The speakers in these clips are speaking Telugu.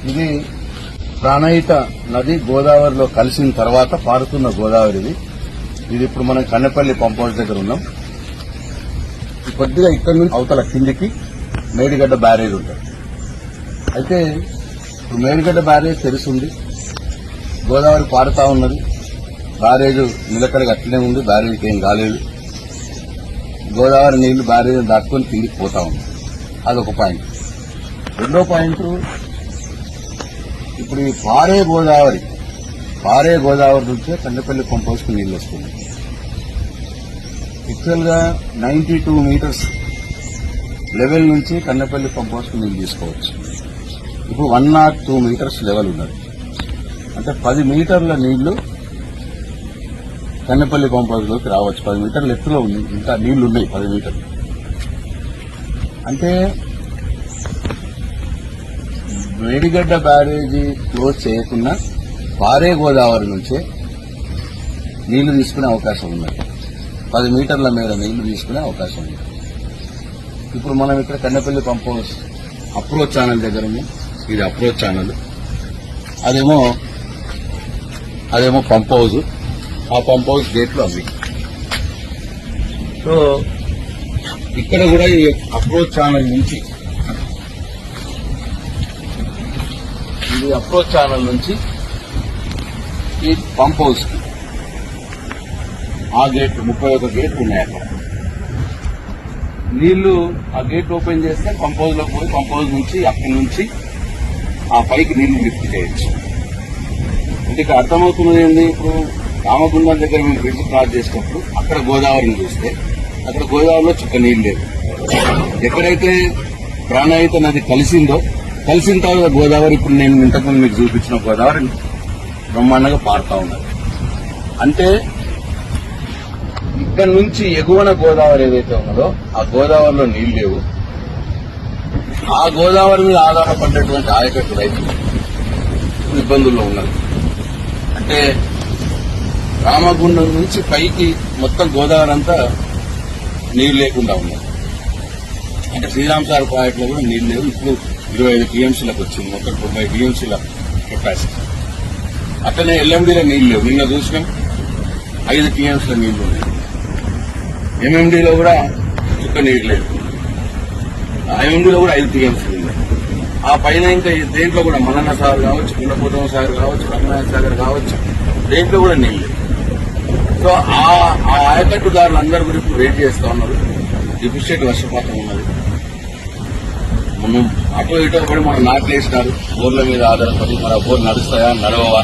ఇది ప్రాణహిత నది గోదావరిలో కలిసిన తర్వాత పారుతున్న గోదావరిది. ఇది ఇప్పుడు మనం కన్నెపల్లి పంప్ హౌస్ దగ్గర ఉన్నాం. కొద్దిగా ఇక్కడ నుంచి అవతల కిందికి మేడిగడ్డ బ్యారేజ్ ఉంటుంది. అయితే ఇప్పుడు మేడిగడ్డ బ్యారేజ్ తెరిచింది, గోదావరి పారుతా ఉన్నది. బ్యారేజ్ నిలకడగా అట్లనే ఉంది, బ్యారేజ్కి ఏం కాలేదు. గోదావరి నీళ్లు బ్యారేజ్ దాటుకొని కిందికి పోతా ఉంది. అదొక పాయింట్. రెండో పాయింట్, ఇప్పుడు ఈ పారే గోదావరి నుంచే కన్నెపల్లి పంప్ హౌస్ కి నీళ్లు వస్తుంది. యాక్చువల్ గా 92 మీటర్స్ లెవెల్ నుంచి కన్నెపల్లి పంప్ హౌస్ కి నీళ్లు తీసుకోవచ్చు. ఇప్పుడు 102 మీటర్స్ లెవెల్ ఉన్నది. అంటే 10 మీటర్ల నీళ్లు కన్నెపల్లి పంప్ హౌస్ లోకి రావచ్చు. 10 మీటర్ల ఎత్తులో ఉంది, ఇంకా నీళ్లు ఉన్నాయి 10 మీటర్లు. అంటే మేడిగడ్డ బ్యారేజీ క్లోజ్ చేయకుండా పారే గోదావరి నుంచే నీళ్లు తీసుకునే అవకాశం ఉన్నది. 10 మీటర్ల మేర నీళ్లు తీసుకునే అవకాశం ఉంది. ఇప్పుడు మనం ఇక్కడ Kannepalli pump house approach channel దగ్గర ఉంది. ఇది అప్రోచ్ ఛానల్, అదేమో పంప్ హౌస్. ఆ పంప్ హౌస్ గేట్లు అవి. సో ఇక్కడ కూడా ఈ అప్రోచ్ ఛానల్ నుంచి ఈ పంప్ హౌస్ కి ఆ గేట్లు 31 గేట్లు ఉన్నాయి. అక్కడ నీళ్లు ఆ గేట్ ఓపెన్ చేస్తే పంప్ హౌస్ లోకి పోయి పంప్ హౌస్ నుంచి అక్కడి నుంచి ఆ పైకి నీళ్లు లిఫ్ట్ చేయొచ్చు. అంటే ఇక్కడ అర్థమవుతున్నది ఏంటి, ఇప్పుడు రామగుండం దగ్గర మేము బ్రిడ్జ్ క్రాస్ చేసినప్పుడు అక్కడ గోదావరిని చూస్తే అక్కడ గోదావరిలో చుక్క నీళ్ళు లేదు. ఎక్కడైతే ప్రాణహిత నది కలిసిన తర్వాత గోదావరి, ఇప్పుడు నేను ఇంతకుముందు మీకు చూపించిన గోదావరి బ్రహ్మాండంగా పారుతా ఉన్నది. అంటే ఇక్కడ నుంచి ఎగువన గోదావరి ఏదైతే ఉన్నదో ఆ గోదావరిలో నీళ్లు లేవు. ఆ గోదావరి మీద ఆధారపడినటువంటి ఆయకట్టు రైతులు ఇబ్బందుల్లో ఉన్నారు. అంటే రామగుండం నుంచి పైకి మొత్తం గోదావరి అంతా నీళ్లు లేకుండా ఉన్నారు. అంటే శ్రీరామ్ సార్ ప్రాజెక్ట్ లో కూడా నీళ్లు లేవు. ఇప్పుడు 25 టీఎంసీలకు వచ్చింది, మొత్తం 90 టీఎంసీల కెపాసిటీ. అట్లనే ఎల్ఎండీలో నీళ్లు లేవు. నిన్న చూసినాం 5 టీఎంసీల నీళ్లు ఉన్నాయి. ఎంఎండీలో కూడా చుక్క నీళ్లు లేదు. ఎంఎండీలో కూడా 5 టీఎంసీలు ఉన్నాయి. ఆ పైన ఇంకా దేంట్లో కూడా మల్లన్న సాగర్ కావచ్చు, కుండపోతం సాగర్ కావచ్చు, రంగనాథ సాగర్ కావచ్చు, దేంట్లో కూడా నీళ్లు లేవు. సో ఆ ఆయకట్టుదారులు అందరి గురించి వెయిట్ చేస్తా ఉన్నారు. డిఫిషియట్ వర్షపాతం ఉన్నది. మనం అటో ఇటో కూడా మనం నాట్లేసినారు. బోర్ల మీద ఆధారపడి మన బోర్లు నడుస్తాయా నడవవా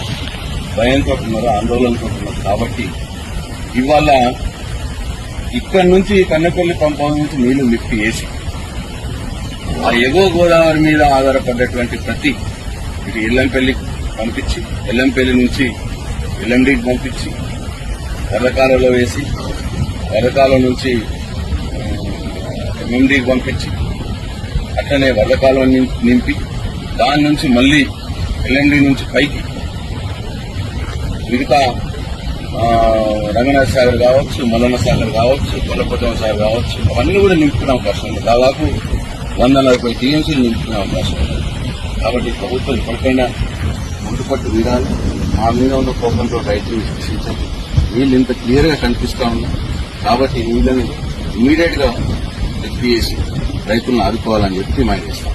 భయంతో ఉన్నారు, ఆందోళనతో ఉన్నారు. కాబట్టి ఇవాళ ఇక్కడి నుంచి కన్నెపల్లి పంప్ హౌస్ నుంచి నీళ్లు లిఫ్ట్ చేసి ఆ ఎగువ గోదావరి మీద ఆధారపడ్డటువంటి ప్రతి ఇటు ఎల్లంపల్లికి పంపించి, ఎల్లంపల్లి నుంచి ఎల్ఎండీకి పంపించి, వరకాలలో వేసి, వరకాలం నుంచి ఎంఎండీకి పంపించి, అట్లనే వరకాలం నింపి, దాని నుంచి మళ్లీ ఎల్ఎండీ నుంచి పైకి మిగతా రంగనాథ సాగర్ కావచ్చు, మల్లన్న సాగర్ కావచ్చు, కొల్లపొట్టం సాగర్ కావచ్చు, అవన్నీ కూడా నింపుకునే అవకాశం ఉంది. దాదాపు 140 టీఎంసీలు నింపుకునే అవకాశం ఉంది. కాబట్టి ప్రభుత్వం ఇప్పటికైనా ముందుపట్టు వీడాలి. మా మీద ఉన్న కోపంతో రైతులు శిక్షించాలి. నీళ్లు ఇంత క్లియర్ గా కనిపిస్తా ఉన్నాయి. కాబట్టి నీళ్లను ఇమీడియట్ గా ఎత్తివేసి రైతులను ఆదుకోవాలని చెప్పి డిమాండ్ చేస్తాం.